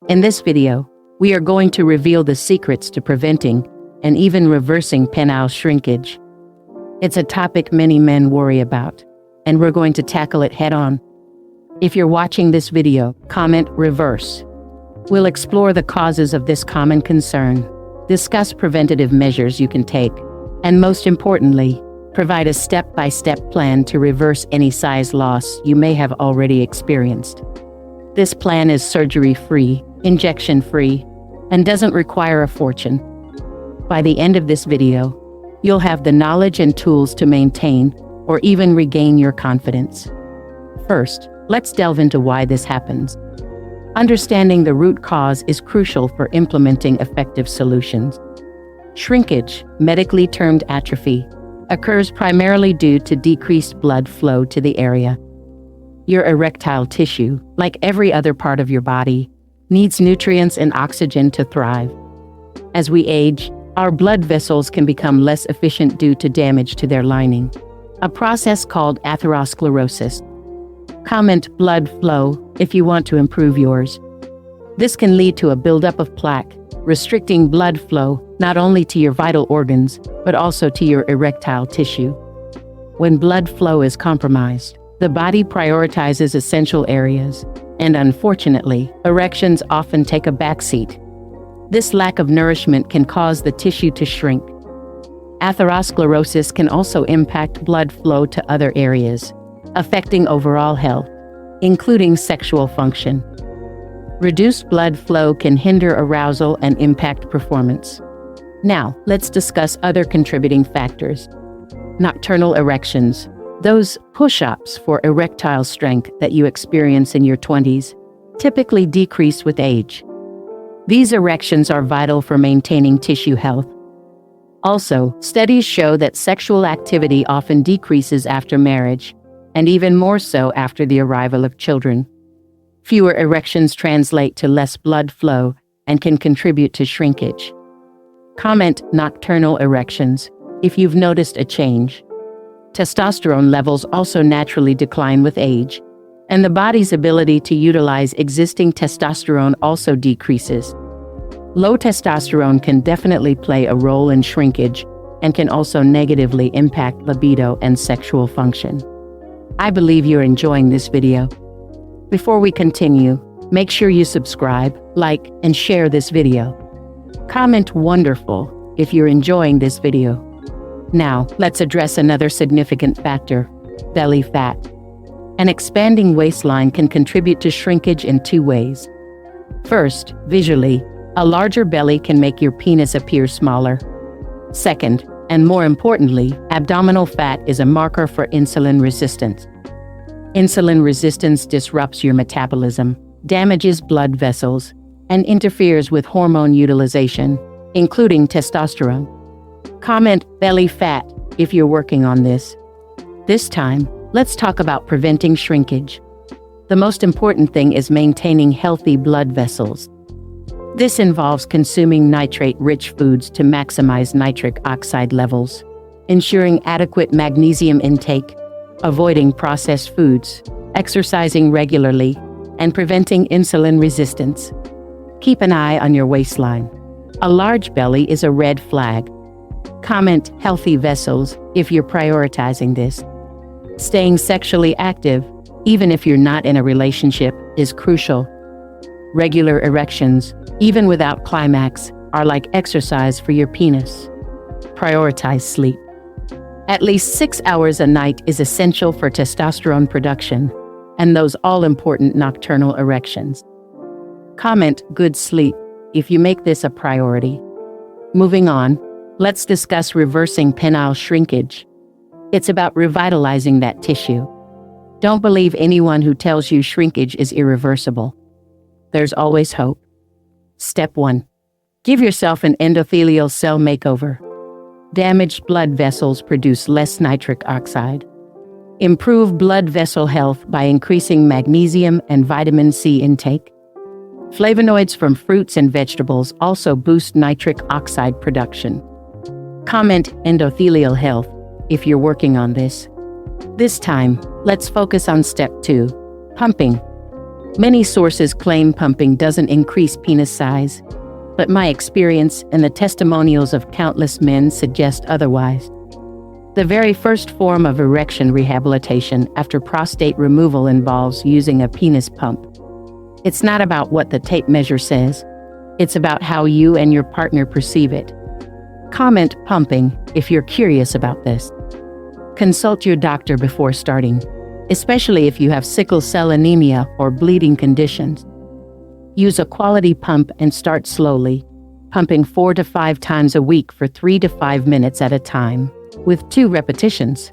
In this video, we are going to reveal the secrets to preventing and even reversing penile shrinkage. It's a topic many men worry about, and we're going to tackle it head-on. If you're watching this video, comment reverse. We'll explore the causes of this common concern, discuss preventative measures you can take, and most importantly, provide a step-by-step plan to reverse any size loss you may have already experienced. This plan is surgery-free, injection-free, and doesn't require a fortune. By the end of this video, you'll have the knowledge and tools to maintain or even regain your confidence. First, let's delve into why this happens. Understanding the root cause is crucial for implementing effective solutions. Shrinkage, medically termed atrophy, occurs primarily due to decreased blood flow to the area. Your erectile tissue, like every other part of your body, needs nutrients and oxygen to thrive. As we age, our blood vessels can become less efficient due to damage to their lining, a process called atherosclerosis. Comment blood flow if you want to improve yours. This can lead to a buildup of plaque, restricting blood flow not only to your vital organs, but also to your erectile tissue. When blood flow is compromised, the body prioritizes essential areas, and unfortunately, erections often take a backseat. This lack of nourishment can cause the tissue to shrink. Atherosclerosis can also impact blood flow to other areas, affecting overall health, including sexual function. Reduced blood flow can hinder arousal and impact performance. Now, let's discuss other contributing factors. Nocturnal erections, those push-ups for erectile strength that you experience in your 20s, typically decrease with age. These erections are vital for maintaining tissue health. Also, studies show that sexual activity often decreases after marriage, and even more so after the arrival of children. Fewer erections translate to less blood flow and can contribute to shrinkage. Comment nocturnal erections if you've noticed a change. Testosterone levels also naturally decline with age, and the body's ability to utilize existing testosterone also decreases. Low testosterone can definitely play a role in shrinkage and can also negatively impact libido and sexual function. I believe you're enjoying this video. Before we continue, make sure you subscribe, like, and share this video. Comment wonderful if you're enjoying this video. Now, let's address another significant factor, belly fat. An expanding waistline can contribute to shrinkage in two ways. First, visually, a larger belly can make your penis appear smaller. Second, and more importantly, abdominal fat is a marker for insulin resistance. Insulin resistance disrupts your metabolism, damages blood vessels, and interferes with hormone utilization, including testosterone. Comment belly fat if you're working on this. This time, let's talk about preventing shrinkage. The most important thing is maintaining healthy blood vessels. This involves consuming nitrate-rich foods to maximize nitric oxide levels, ensuring adequate magnesium intake, avoiding processed foods, exercising regularly, and preventing insulin resistance. Keep an eye on your waistline. A large belly is a red flag. Comment healthy vessels if you're prioritizing this. Staying sexually active, even if you're not in a relationship, is crucial. Regular erections, even without climax, are like exercise for your penis. Prioritize sleep. At least 6 hours a night is essential for testosterone production and those all-important nocturnal erections. Comment good sleep if you make this a priority. Moving on, let's discuss reversing penile shrinkage. It's about revitalizing that tissue. Don't believe anyone who tells you shrinkage is irreversible. There's always hope. Step 1. Give yourself an endothelial cell makeover. Damaged blood vessels produce less nitric oxide. Improve blood vessel health by increasing magnesium and vitamin C intake. Flavonoids from fruits and vegetables also boost nitric oxide production. Comment endothelial health if you're working on this. This time, let's focus on step 2, pumping. Many sources claim pumping doesn't increase penis size, but my experience and the testimonials of countless men suggest otherwise. The very first form of erection rehabilitation after prostate removal involves using a penis pump. It's not about what the tape measure says. It's about how you and your partner perceive it. Comment pumping if you're curious about this. Consult your doctor before starting, especially if you have sickle cell anemia or bleeding conditions. Use a quality pump and start slowly, pumping 4 to 5 times a week for 3 to 5 minutes at a time, with 2 repetitions.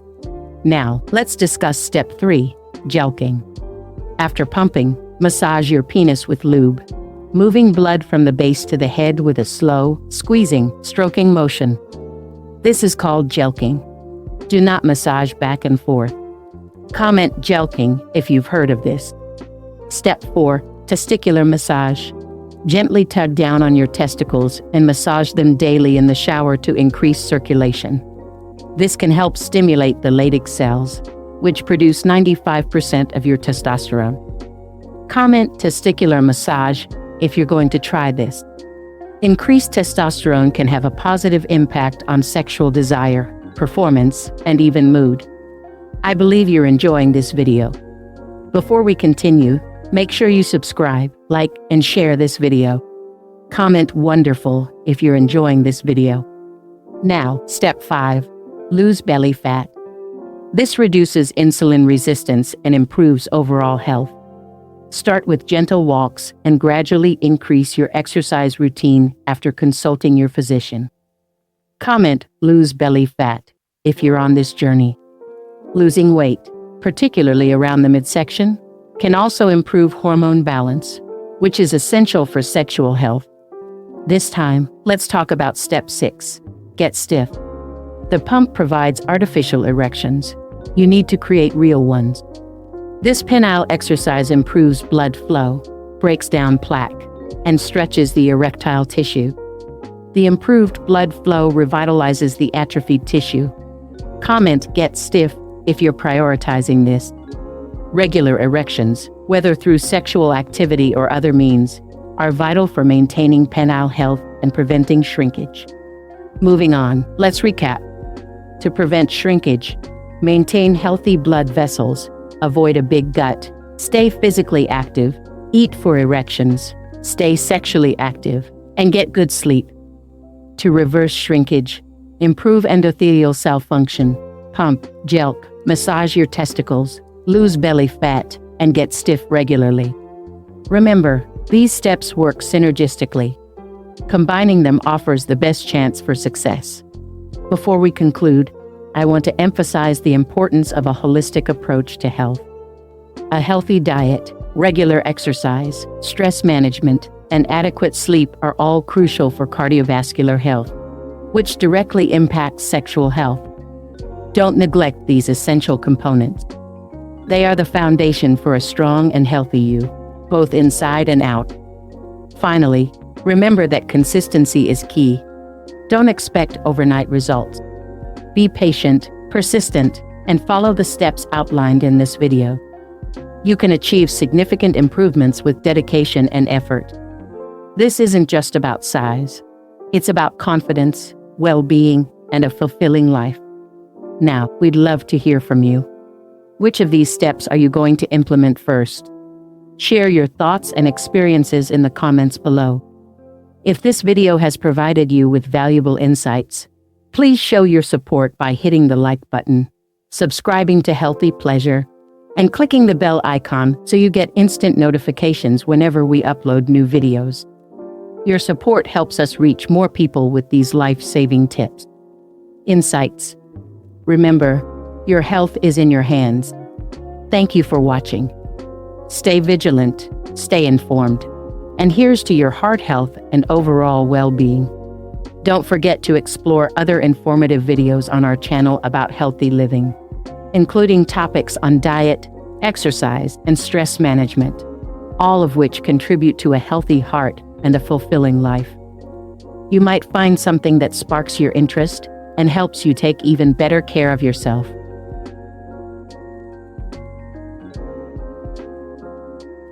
Now, let's discuss step 3, jelqing. After pumping, massage your penis with lube, moving blood from the base to the head with a slow, squeezing, stroking motion. This is called jelqing. Do not massage back and forth. Comment jelqing if you've heard of this. Step 4, testicular massage. Gently tug down on your testicles and massage them daily in the shower to increase circulation. This can help stimulate the Leydig cells, which produce 95% of your testosterone. Comment testicular massage if you're going to try this. Increased testosterone can have a positive impact on sexual desire, performance, and even mood. I believe you're enjoying this video. Before we continue, make sure you subscribe, like, and share this video. Comment wonderful if you're enjoying this video. Now, step 5, lose belly fat. This reduces insulin resistance and improves overall health. Start with gentle walks and gradually increase your exercise routine after consulting your physician. Comment lose belly fat if you're on this journey. Losing weight, particularly around the midsection, can also improve hormone balance, which is essential for sexual health. This time, let's talk about step 6, get stiff. The pump provides artificial erections. You need to create real ones. This penile exercise improves blood flow, breaks down plaque, and stretches the erectile tissue. The improved blood flow revitalizes the atrophied tissue. Comment get stiff if you're prioritizing this. Regular erections, whether through sexual activity or other means, are vital for maintaining penile health and preventing shrinkage. Moving on, let's recap. To prevent shrinkage, maintain healthy blood vessels, avoid a big gut, stay physically active, eat for erections, stay sexually active, and get good sleep. To reverse shrinkage, improve endothelial cell function, pump, jelq, massage your testicles, lose belly fat, and get stiff regularly. Remember, these steps work synergistically. Combining them offers the best chance for success. Before we conclude, I want to emphasize the importance of a holistic approach to health. A healthy diet, regular exercise, stress management, and adequate sleep are all crucial for cardiovascular health, which directly impacts sexual health. Don't neglect these essential components. They are the foundation for a strong and healthy you, both inside and out. Finally, remember that consistency is key. Don't expect overnight results. Be patient, persistent, and follow the steps outlined in this video. You can achieve significant improvements with dedication and effort. This isn't just about size. It's about confidence, well-being, and a fulfilling life. Now, we'd love to hear from you. Which of these steps are you going to implement first? Share your thoughts and experiences in the comments below. If this video has provided you with valuable insights, please show your support by hitting the like button, subscribing to Healthy Pleasure, and clicking the bell icon so you get instant notifications whenever we upload new videos. Your support helps us reach more people with these life-saving tips. Insights. Remember, your health is in your hands. Thank you for watching. Stay vigilant, stay informed, and here's to your heart health and overall well-being. Don't forget to explore other informative videos on our channel about healthy living, including topics on diet, exercise, and stress management, all of which contribute to a healthy heart and a fulfilling life. You might find something that sparks your interest and helps you take even better care of yourself.